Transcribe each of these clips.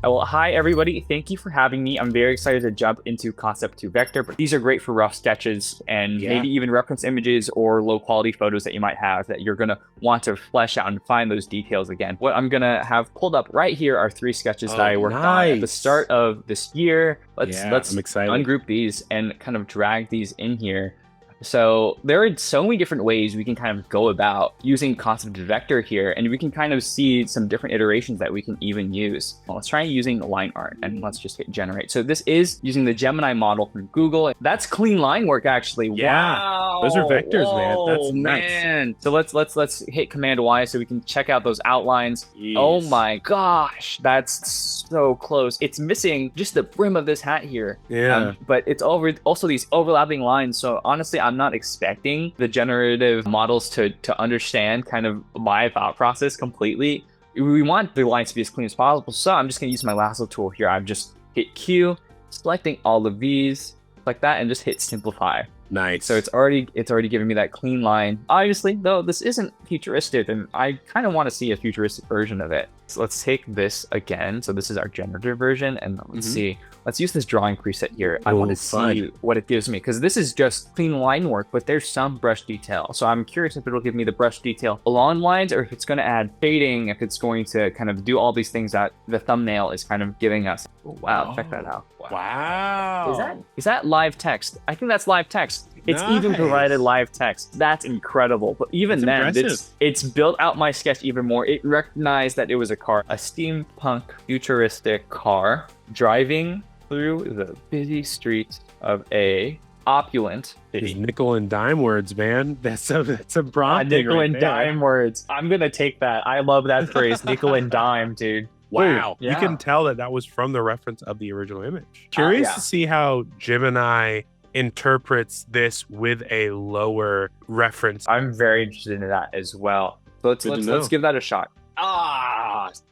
Well, hi everybody. Thank you for having me. I'm very excited to jump into Concept to Vector, but these are great for rough sketches and maybe even reference images or low quality photos that you might have that you're going to want to flesh out and find those details again. What I'm going to have pulled up right here are 3 sketches that I worked on at the start of this year. Let's I'm excited. ungroup these and kind of drag these in here. So there are so many different ways we can kind of go about using concept to vector here, and we can kind of see some different iterations that we can even use. Well, let's try using line art, and let's just hit generate. So this is using the Gemini model from Google. That's clean line work, actually. Yeah. Wow. Those are vectors, man. That's man. So let's hit Command Y so we can check out those outlines. Jeez. Oh my gosh, that's so close. It's missing just the brim of this hat here. Yeah. But it's also these overlapping lines. So honestly, I'm not expecting the generative models to understand kind of my thought process completely. We want the lines to be as clean as possible. So I'm just going to use my lasso tool here. I've just hit Q, selecting all of these like that, and just hit simplify. Nice. So it's already giving me that clean line. Obviously, though, this isn't futuristic, and I kind of want to see a futuristic version of it. So let's take this again. So this is our generative version, and let's see. Let's use this drawing preset here. I want to see what it gives me, because this is just clean line work, but there's some brush detail. So I'm curious if it'll give me the brush detail along lines, or if it's going to add fading, if it's going to kind of do all these things that the thumbnail is kind of giving us. Oh, wow, check that out. Wow. Is that live text? I think that's live text. It's even provided live text. That's incredible. But even then, it's built out my sketch even more. It recognized that it was a car, a steampunk futuristic car driving through the busy streets of a opulent city. These nickel and dime words, man. That's some prompting nickel right and there. dime words. I'm gonna take that. I love that phrase, nickel and dime, dude. Wow. Yeah. You can tell that was from the reference of the original image. Curious to see how Gemini interprets this with a lower reference. I'm very interested in that as well. So let's give that a shot.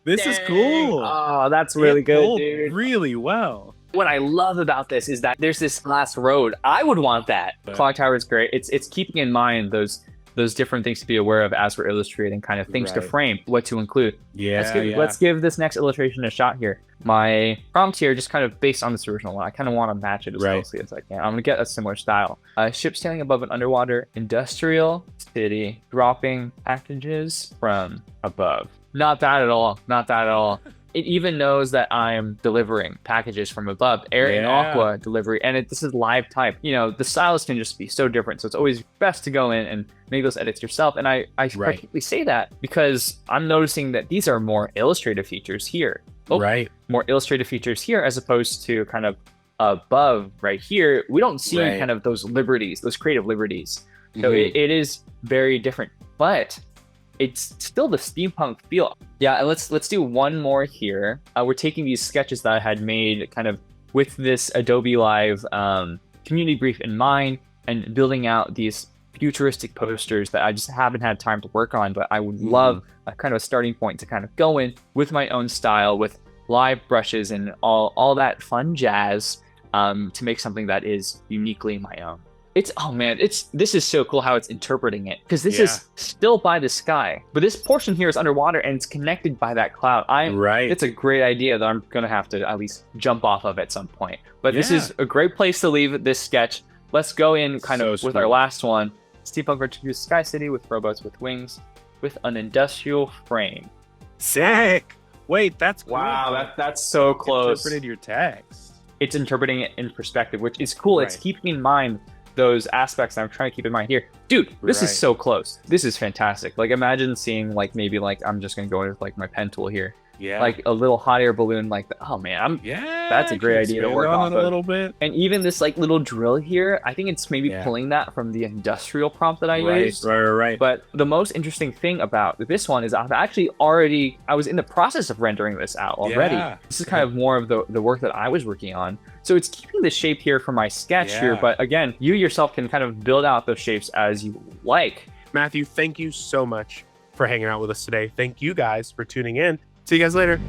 This is cool. Oh, that's really good, dude. Really well. What I love about this is that there's this glass road. I would want that. Clock Tower is great. It's keeping in mind those different things to be aware of as we're illustrating, kind of things to frame, what to include. Let's give this next illustration a shot here. My prompt here, just kind of based on this original one, I kind of want to match it as closely as I can. I'm gonna get a similar style. Ship sailing above an underwater industrial city, dropping packages from above. Not that at all. Not that at all. It even knows that I'm delivering packages from above, air and aqua delivery, and this is live type. You know, the styles can just be so different, so it's always best to go in and make those edits yourself. And I particularly say that because I'm noticing that these are more illustrative features here. More illustrative features here as opposed to kind of above right here. We don't see kind of those liberties, those creative liberties. So it is very different, but it's still the steampunk feel. Yeah, and let's do one more here. We're taking these sketches that I had made kind of with this Adobe Live community brief in mind and building out these futuristic posters that I just haven't had time to work on, but I would love a kind of a starting point to kind of go in with my own style, with live brushes and all that fun jazz to make something that is uniquely my own. This is so cool how it's interpreting it, because this is still by the sky, but this portion here is underwater and it's connected by that cloud. It's a great idea that I'm gonna have to at least jump off of at some point. But this is a great place to leave this sketch. Let's go in kind of with our last one. Steampunk Virtual Sky City with robots with wings with an industrial frame. Sick. Wait, that's cool. Wow, that's so close. Interpreted your text. It's interpreting it in perspective, which is cool. It's keeping in mind those aspects that I'm trying to keep in mind here. Dude, this is so close. This is fantastic. Like, imagine seeing maybe I'm just gonna go in with my pen tool here. Yeah. Like a little hot air balloon like that. Oh man, that's a great idea to work off a little bit. And even this little drill here, I think it's maybe pulling that from the industrial prompt that I used. Right. But the most interesting thing about this one is I was in the process of rendering this out already. This is kind of more of the work that I was working on. So it's keeping the shape here for my sketch here, but again, you yourself can kind of build out those shapes as you like. Matthew, thank you so much for hanging out with us today. Thank you guys for tuning in. See you guys later.